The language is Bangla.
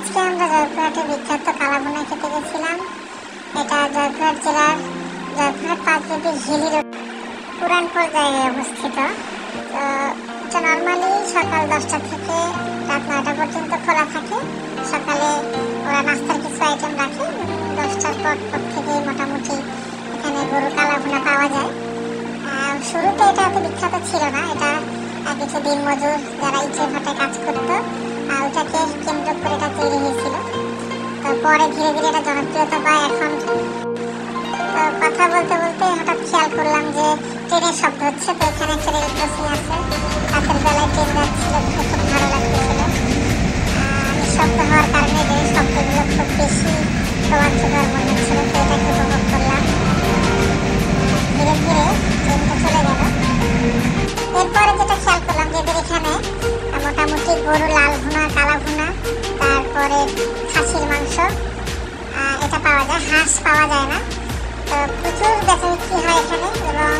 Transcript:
আজকে আমরা জয়পুরহাটের বিখ্যাত কালাভুনা খেতে গেছিলাম। এটা জয়পুরহাট জেলার জয়পুরহাট পাঁচবিবি হিলি রোড পুরানপুর জায়গায় অবস্থিত। তো নর্মালি সকাল 10টা থেকে রাত 9টা পর্যন্ত খোলা থাকে। সকালে ওরা নাস্তার কিছু আইটেম রাখে। 10টার পর থেকে মোটামুটি এখানে গরু কালাভুনা পাওয়া যায়। শুরুতে এটা এত বিখ্যাত ছিল না। এটা কিছু দিনমজুর যারা ইটের ভাটায় কাজ করতো ওটাকে কেন্দ্র করে এটা তৈরি হয়েছিল। তো পরে ধীরে ধীরে এটা জনপ্রিয়তা পায়। এখন কথা বলতে বলতে হঠাৎ খেয়াল করলাম যে ট্রেনের শব্দ হচ্ছে। তো এখানে একটা রেল ক্রসিং আছে, রাতের বেলায় ট্রেন যাচ্ছিল, খুব ভালো লাগতেছিল। শব্দ হওয়ার কারণে ট্রেনের শব্দগুলো খুব বেশি রোমাঞ্চকর মনে হচ্ছিল। তো এটাকে উপভোগ করলাম। ধীরে ধীরে ট্রেনটা চলে গেল। এরপরে যেটা খেয়াল করলাম যে এদের এখানে মোটামুটি গরু লাল ভুনা, কালা ভুনা, তারপরে খাসির মাংস এটা পাওয়া যায়, হাঁস পাওয়া যায় না। তো প্রচুর বেচাবিক্রি হয় এখানে এবং